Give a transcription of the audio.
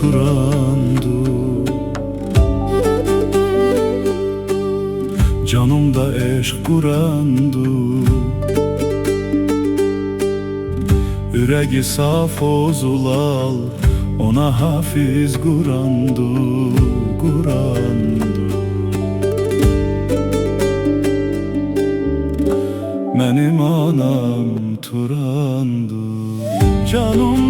turandu. Canımda eşk kurandu. Ürəgi saf o zulal, ona hafiz kurandu, kurandu. Mənim anam turandu. Canım